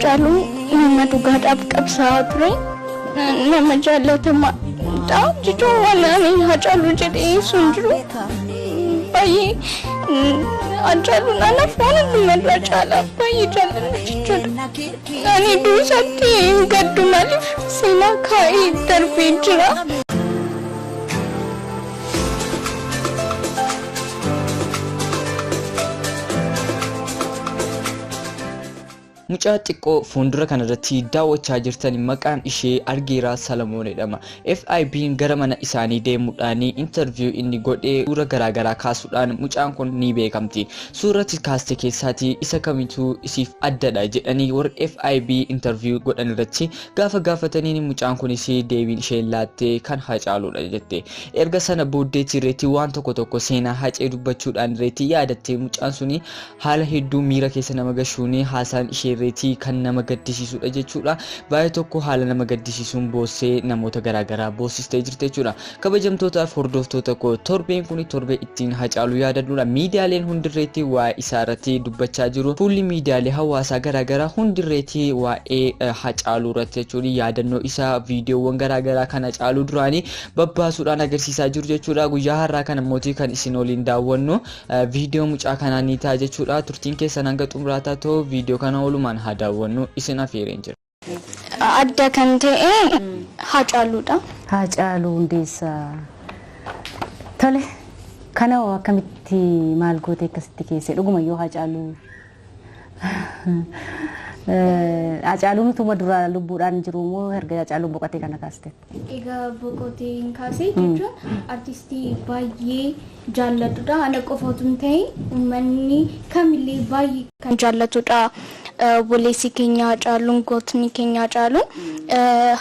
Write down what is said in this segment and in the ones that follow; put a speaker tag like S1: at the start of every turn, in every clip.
S1: Haacaaluu nama dhugaadhaaf qabsaa'aa ture. Nama jaalatamaa dha jechuun waan ani Haacaaluu jedhee sun jiru baay'ee Haacaaluun anaaf waan hundumarraa caalaa baay'ee jaalladha jechuudha. Ani duusatti gaddu maaliif seenaa kaa'ee darbee jira.
S2: Mucaa xiqqoo fuuldura kanarratti daawwachaa jirtan maqaan ishee Argiraa Salamoon jedhama. FIB'n gara mana isaanii deemuudhaan interview inni godhee suura garaagaraa kaasuudhaan mucaan kun ni beekamti. Suuratti kaaste keessaati isa kamitu isiif addadha jedhanii warra FIB interview godhan irratti gaafa gaafatanii mucaan kunis deebiin ishee laattee kan Haacaaluudha jette. Erga sana booddeetti reetii waan tokko seenaa Haacee dubbachuudhaan reetii yaadattee mucaan suni haala hedduu miira keessa nama gashuun haasaan ishee reetii kan nama gaddisiisudha jechuudha. Baay'ee tokko haala nama gaddisiisuun boossee namoota garaagaraa boossistee jirti jechuudha. Kabajamtootaaf hordoftoota koo torbeen kun torbee ittiin Haacaaluu yaadannudha. Miidiyaaleen hundirreetti waa'ee isaa irratti dubbachaa jiru. Fuulli miidiyaalee hawaasaa garaagaraa hundirreetti waa'ee Haacaaluu irratti jechuudha. Yaadannoo isaa viidiyoowwan garaagaraa kan Haacaaluu duraanii babbaasuudhaan agarsiisaa jiru jechuudha. Guyyaa har'aa kana mootii kan isin waliin daawwannu viidiyoo mucaa kanaa ni ta'a jechuudha. Turtiin keessan hanga xumuraataa ta'u viidiyoo kana oolumaan haa daawwannu isin afeereen jira.
S1: Adda kan ta'e Haacaaluudha.
S3: Haacaaluu Hundeessaa. Tole kana akkamitti maal gootee akkasitti keessa dhuguma yoo Haacaaluu Haacaaluun utuma dura lubbuudhaan jiru moo erga Haacaaluun boqotee kana kaaste?
S1: Egaa boqotee hin kaasee jechuun artistii baay'ee jaallatudha. Ana qofa otoo hin ta'in uummanni kamillee baay'ee kan jaallatudha. Boleessi keenya Haacaaluun gootni keenya Haacaaluun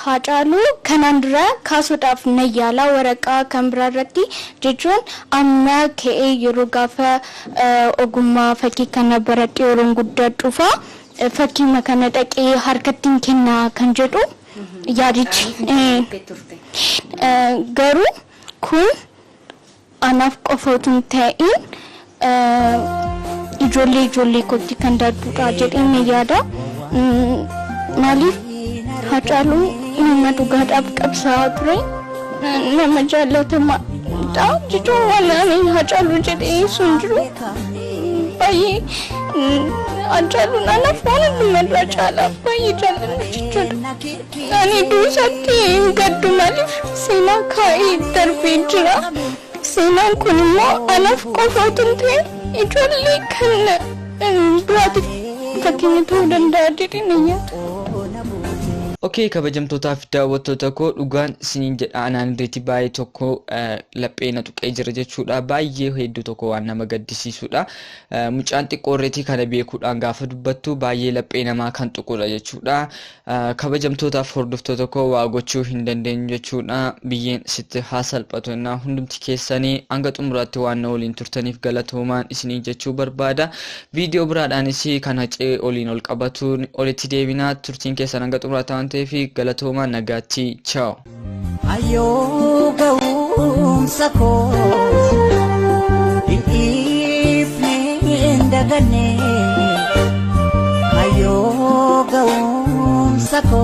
S1: Haacaaluu kanaan dura kaasuudhaaf na yaalaa waraqaa kan biraa irratti jechuun amma ka'ee yeroo gaafa ogummaa fakkii kana baradhee yeroon guddadhuufa fakkii kana dhaqee harkattiin kennaa kan jedhu yaadichi garuu kun anaaf qofa otoo hin ta'in ijoollee kootti kan darbudha jedhee yaada. Maaliif Haacaaluu nama dhugaadhaaf qabsaa'aa ture. Nama jaalatamaa dha jechuun waan ani Haacaaluu jedhee sun jiru baay'ee Haacaaluun anaaf waan hundumarraa caalaa baay'ee jaalladha jechuudha. Ani duusatti gaddu maaliif seenaa kaa'ee darbee jira. Seenaan kun immoo anaaf qofa otoo hin ta'in ijoollee kan biraatiif fakkeenya ta'uu danda'a jedhee yaada.
S2: Okay, kabajamtootaaf daawwattoota koo dhugaan isiniin jedha anaan irratti baay'ee tokko laphee na tuqee jira jechuudha. Baay'ee hedduu tokko waan nama gaddisiisudha. Mucaan xiqqoo irratti kana beekuudhaan gaafa dubbattu baay'ee laphee namaa kan tuqudha jechuudha. Kabajamtootaaf hordoftoota koo waa gochuu hin dandeenyu jechuudha. Biyyeen sitti haa salphatu na hundumti keessanii hanga xumuraatti waan na waliin turtaniif galatoomaan isiniin jechuu barbaada. Viidiyoo biraadhaanis kan Haacee oliin ol qabatuun olitti deebinaa turtiin keessan hanga xumuraatti في غلطوما نغاتي ciao
S4: ayo gaum sako ifne dagane ayo gaum sako